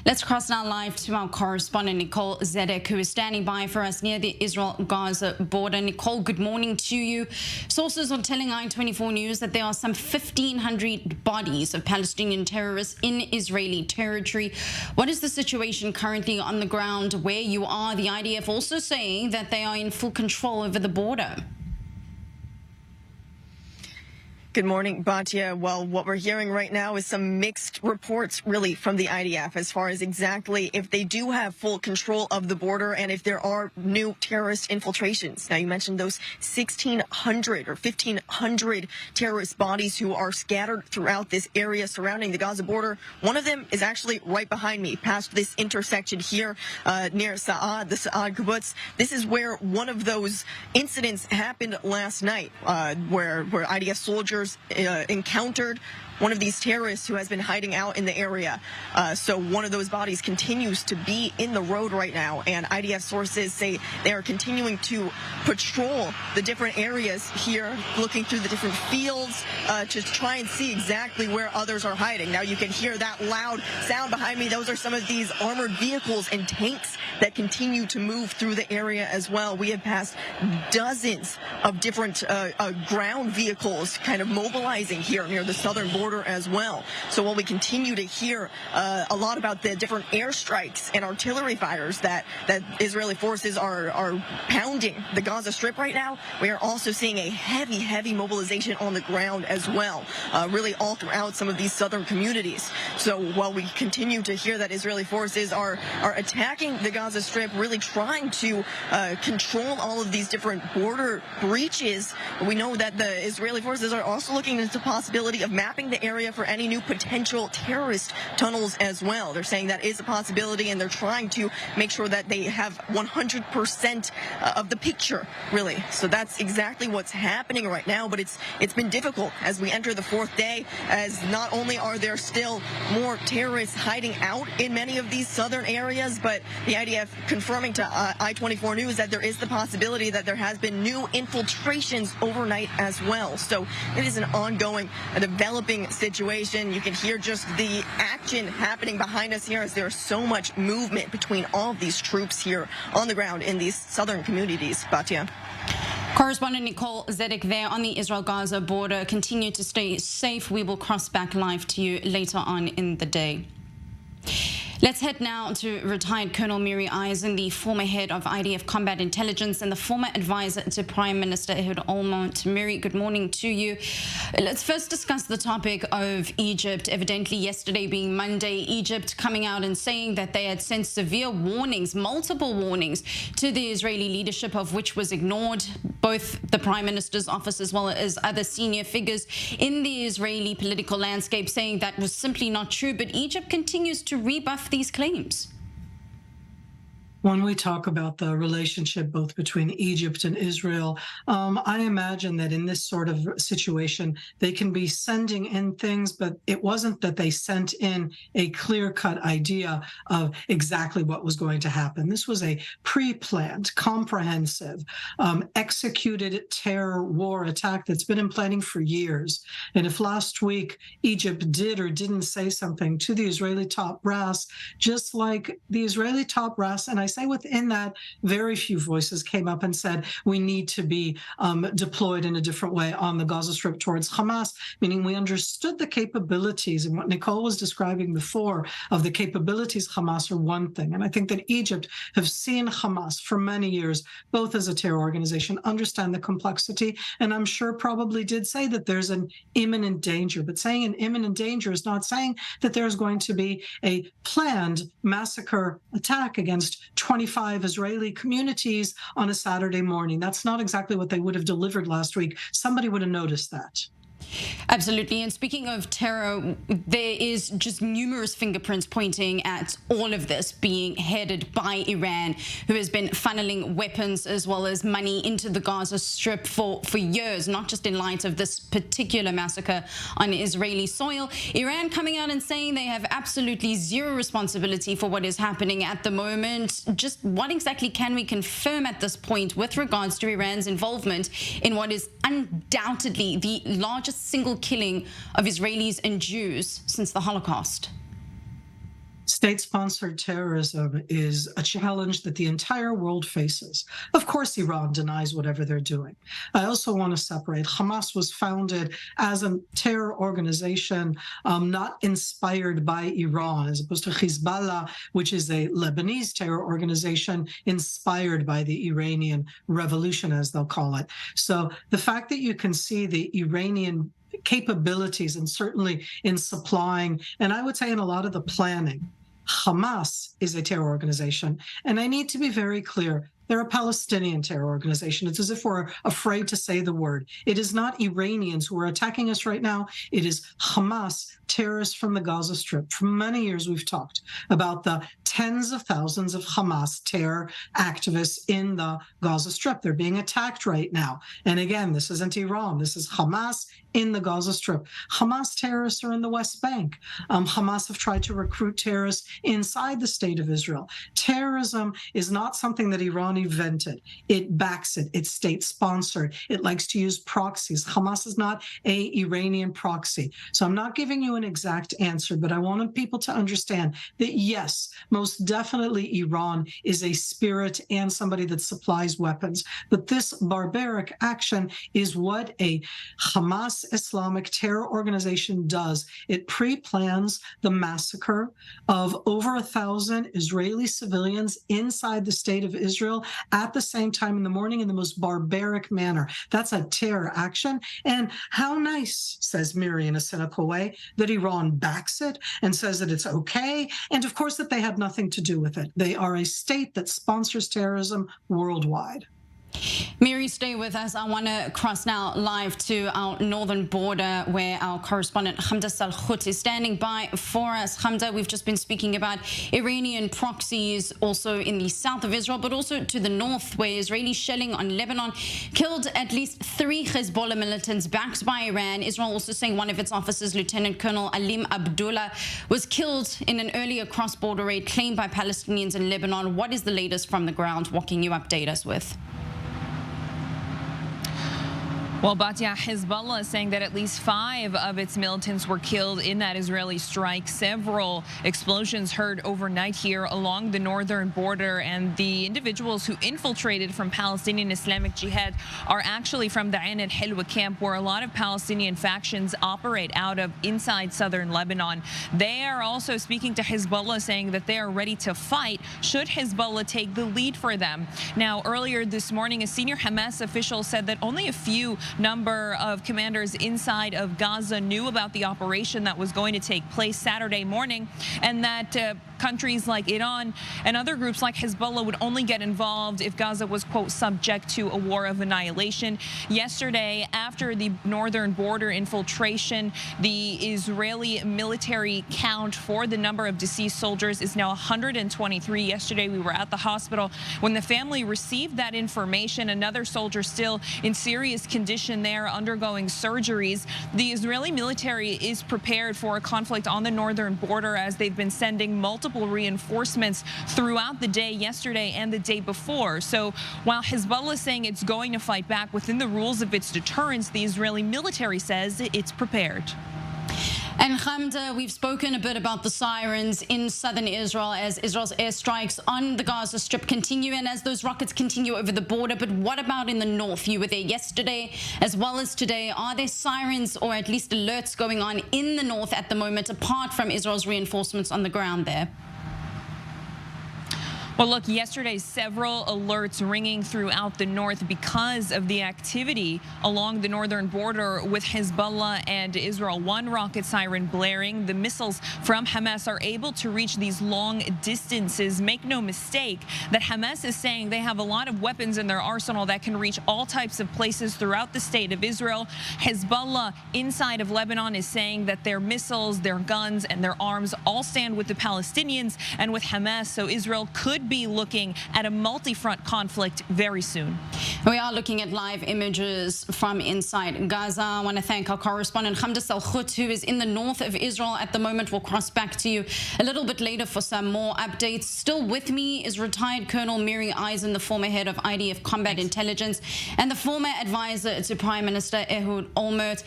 Let's cross now live to our correspondent, Nicole Zedek, who is standing by for us near the Israel-Gaza border. Nicole, good morning to you. Sources are telling I-24 News that there are some 1,500 bodies of Palestinian terrorists in Israeli territory. What is the situation currently on the ground where you are? The IDF also saying that they are in full control over the border. Good morning, Batya. Well, what we're hearing right now is some mixed reports, really, from the IDF as far as exactly if they do have full control of the border and if there are new terrorist infiltrations. Now, you mentioned those 1,600 or 1,500 terrorist bodies who are scattered throughout this area surrounding the Gaza border. One of them is actually right behind me, past this intersection here near Sa'ad, the Sa'ad kibbutz. This is where one of those incidents happened last night, where IDF soldiers encountered one of these terrorists who has been hiding out in the area. So one of those bodies continues to be in the road right now, and IDF sources say they are continuing to patrol the different areas here, looking through the different fields to try and see exactly where others are hiding. Now you can hear that loud sound behind me. Those are some of these armored vehicles and tanks that continue to move through the area as well. We have passed dozens of different ground vehicles kind of mobilizing here near the southern border as well. So while we continue to hear a lot about the different airstrikes and artillery fires that Israeli forces are pounding the Gaza Strip right now, we are also seeing a heavy mobilization on the ground as well, really all throughout some of these southern communities. So while we continue to hear that Israeli forces are attacking the Gaza Strip, really trying to control all of these different border breaches, we know that the Israeli forces are also looking into the possibility of mapping the area for any new potential terrorist tunnels as well. They're saying that is a possibility, and they're trying to make sure that they have 100% of the picture, really. So that's exactly what's happening right now, but it's been difficult as we enter the fourth day, as not only are there still more terrorists hiding out in many of these southern areas, but the IDF confirming to I-24 News that there is the possibility that there has been new infiltrations overnight as well. So it is an ongoing, developing situation. You can hear just the action happening behind us here, as there's so much movement between all of these troops here on the ground in these southern communities. Batya. Correspondent Nicole Zedek there on the Israel-Gaza border. Continue to stay safe. We will cross back live to you later on in the day. Let's head now to retired Colonel Miri, Eisin, the former head of IDF Combat Intelligence and the former advisor to Prime Minister Ehud Olmert. Miri, good morning to you. Let's first discuss the topic of Egypt. Evidently, yesterday being Monday, Egypt coming out and saying that they had sent severe warnings, multiple warnings, to the Israeli leadership, of which was ignored. Both the Prime Minister's office as well as other senior figures in the Israeli political landscape saying that was simply not true. But Egypt continues to rebuff these claims. When we talk about the relationship both between Egypt and Israel, I imagine that in this sort of situation, they can be sending in things, but it wasn't that they sent in a clear-cut idea of exactly what was going to happen. This was a pre-planned, comprehensive, executed terror war attack that's been in planning for years. And if last week Egypt did or didn't say something to the Israeli top brass, just like the Israeli top brass, and I say within that, very few voices came up and said we need to be deployed in a different way on the Gaza Strip towards Hamas, meaning we understood the capabilities, and what Nicole was describing before of the capabilities of Hamas are one thing. And I think that Egypt have seen Hamas for many years, both as a terror organization, understand the complexity, and I'm sure probably did say that there's an imminent danger. But saying an imminent danger is not saying that there's going to be a planned massacre attack against 25 Israeli communities on a Saturday morning. That's not exactly what they would have delivered last week. Somebody would have noticed that. Absolutely. And speaking of terror, there is just numerous fingerprints pointing at all of this being headed by Iran, who has been funneling weapons as well as money into the Gaza Strip for years, not just in light of this particular massacre on Israeli soil. Iran coming out and saying they have absolutely zero responsibility for what is happening at the moment. Just what exactly can we confirm at this point with regards to Iran's involvement in what is undoubtedly the largest single killing of Israelis and Jews since the Holocaust? State-sponsored terrorism is a challenge that the entire world faces. Of course, Iran denies whatever they're doing. I also want to separate. Hamas was founded as a terror organization not inspired by Iran, as opposed to Hezbollah, which is a Lebanese terror organization inspired by the Iranian Revolution, as they'll call it. So the fact that you can see the Iranian capabilities, and certainly in supplying, and I would say in a lot of the planning, Hamas is a terror organization. And I need to be very clear. They're a Palestinian terror organization. It's as if we're afraid to say the word. It is not Iranians who are attacking us right now. It is Hamas, terrorists from the Gaza Strip. For many years, we've talked about the tens of thousands of Hamas terror activists in the Gaza Strip. They're being attacked right now. And again, this isn't Iran. This is Hamas in the Gaza Strip. Hamas terrorists are in the West Bank. Hamas have tried to recruit terrorists inside the state of Israel. Terrorism is not something that Iran invented. It backs it. It's state-sponsored. It likes to use proxies. Hamas is not an Iranian proxy. So I'm not giving you an exact answer, but I wanted people to understand that, yes, most definitely Iran is a spirit and somebody that supplies weapons. But this barbaric action is what a Hamas Islamic terror organization does. It pre-plans the massacre of over 1,000 Israeli civilians inside the state of Israel at the same time in the morning in the most barbaric manner. That's a terror action. And how nice, says Miri in a cynical way, that Iran backs it and says that it's okay. And of course that they have nothing to do with it. They are a state that sponsors terrorism worldwide. Miri, stay with us. I want to cross now live to our northern border where our correspondent Hamda Salkhut is standing by for us. Hamda, we've just been speaking about Iranian proxies also in the south of Israel, but also to the north where Israeli shelling on Lebanon killed at least 3 Hezbollah militants backed by Iran. Israel also saying one of its officers, Lieutenant Colonel Alim Abdullah, was killed in an earlier cross-border raid claimed by Palestinians in Lebanon. What is the latest from the ground? What can you update us with? Well, Batia, Hezbollah is saying that at least 5 of its militants were killed in that Israeli strike. Several explosions heard overnight here along the northern border, and the individuals who infiltrated from Palestinian Islamic Jihad are actually from the Ain al-Hilwa camp, where a lot of Palestinian factions operate out of inside southern Lebanon. They are also speaking to Hezbollah, saying that they are ready to fight should Hezbollah take the lead for them. Now, earlier this morning, a senior Hamas official said that only a few number of commanders inside of Gaza knew about the operation that was going to take place Saturday morning, and that countries like Iran and other groups like Hezbollah would only get involved if Gaza was, quote, subject to a war of annihilation. Yesterday, after the northern border infiltration, the Israeli military count for the number of deceased soldiers is now 123. Yesterday, we were at the hospital when the family received that information. Another soldier still in serious condition there, undergoing surgeries. The Israeli military is prepared for a conflict on the northern border, as they've been sending multiple reinforcements throughout the day yesterday and the day before. So while Hezbollah is saying it's going to fight back within the rules of its deterrence, the Israeli military says it's prepared. And Hamda, we've spoken a bit about the sirens in southern Israel as Israel's airstrikes on the Gaza Strip continue and as those rockets continue over the border. But what about in the north? You were there yesterday as well as today. Are there sirens or at least alerts going on in the north at the moment, apart from Israel's reinforcements on the ground there? Well, look, yesterday, several alerts ringing throughout the north because of the activity along the northern border with Hezbollah and Israel. One rocket siren blaring. The missiles from Hamas are able to reach these long distances. Make no mistake that Hamas is saying they have a lot of weapons in their arsenal that can reach all types of places throughout the state of Israel. Hezbollah inside of Lebanon is saying that their missiles, their guns, and their arms all stand with the Palestinians and with Hamas, so Israel could be looking at a multi-front conflict very soon. We are looking at live images from inside Gaza. I want to thank our correspondent Hamdus Al-Khut, who is in the north of Israel at the moment. We'll cross back to you a little bit later for some more updates. Still with me is retired Colonel Miri Eisin, the former head of IDF Combat Intelligence and the former advisor to Prime Minister Ehud Olmert.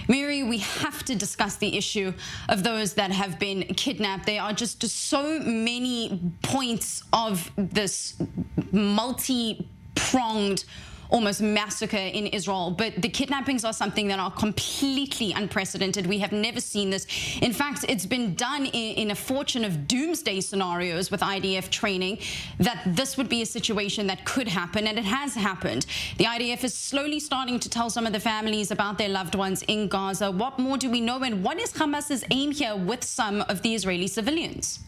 Miri, we have to discuss the issue of those that have been kidnapped. There are just so many points of this multi-pronged almost massacre in Israel, but the kidnappings are something that are completely unprecedented. We have never seen this. In fact, it's been done in a fortune of doomsday scenarios with IDF training, that this would be a situation that could happen, and it has happened. The IDF is slowly starting to tell some of the families about their loved ones in Gaza. What more do we know, and what is Hamas's aim here with some of the Israeli civilians?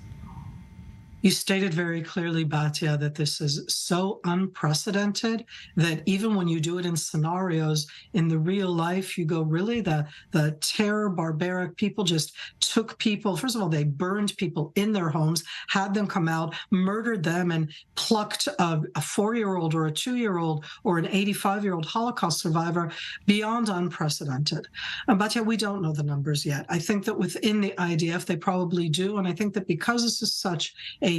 You stated very clearly, Batya, that this is so unprecedented that even when you do it in scenarios, in the real life, you go, really, the terror, barbaric people just took people. First of all, they burned people in their homes, had them come out, murdered them, and plucked a 4-year-old or a 2-year-old or an 85-year-old Holocaust survivor, beyond unprecedented. Batya, we don't know the numbers yet. I think that within the IDF, they probably do. And I think that because this is such a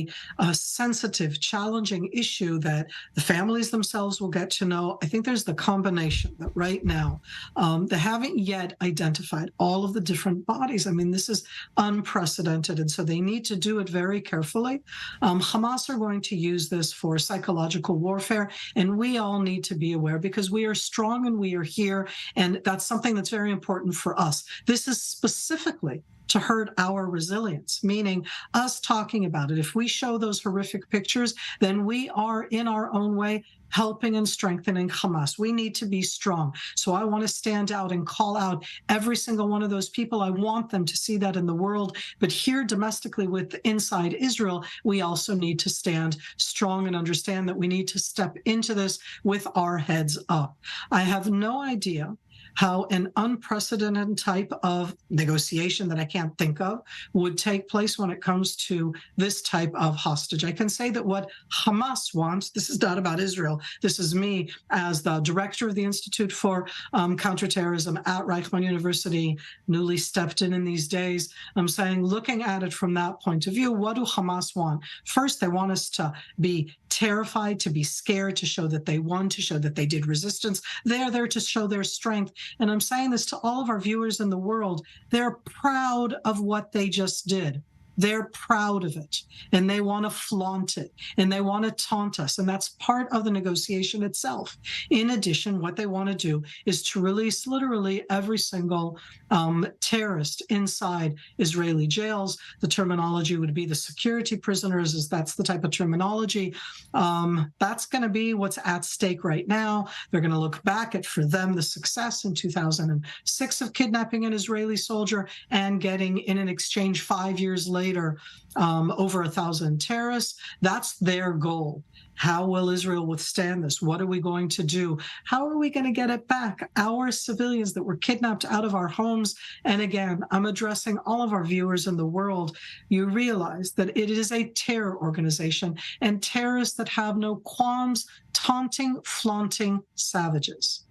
sensitive, challenging issue that the families themselves will get to know, I think there's the combination that right now they haven't yet identified all of the different bodies. I mean, this is unprecedented, and so they need to do it very carefully. Hamas are going to use this for psychological warfare, and we all need to be aware because we are strong and we are here, and that's something that's very important for us. This is specifically to hurt our resilience, meaning us talking about it. If we show those horrific pictures, then we are in our own way helping and strengthening Hamas. We need to be strong. So I want to stand out and call out every single one of those people. I want them to see that in the world. But here domestically with inside Israel, we also need to stand strong and understand that we need to step into this with our heads up. I have no idea how an unprecedented type of negotiation that I can't think of would take place when it comes to this type of hostage. I can say that what Hamas wants, this is not about Israel, this is me as the director of the Institute for Counter-Terrorism at Reichman University, newly stepped in these days. I'm saying, looking at it from that point of view, what do Hamas want? First, they want us to be terrified, to be scared, to show that they won, to show that they did resistance. They're there to show their strength. And I'm saying this to all of our viewers in the world. They're proud of what they just did. They're proud of it, and they want to flaunt it, and they want to taunt us, and that's part of the negotiation itself. In addition, what they want to do is to release literally every single terrorist inside Israeli jails. The terminology would be the security prisoners, as that's the type of terminology. That's going to be what's at stake right now. They're going to look back at, for them, the success in 2006 of kidnapping an Israeli soldier and getting, in an exchange 5 years later, over 1,000 terrorists. That's their goal. How will Israel withstand this? What are we going to do? How are we going to get it back? Our civilians that were kidnapped out of our homes. And again, I'm addressing all of our viewers in the world. You realize that it is a terror organization and terrorists that have no qualms, taunting, flaunting savages.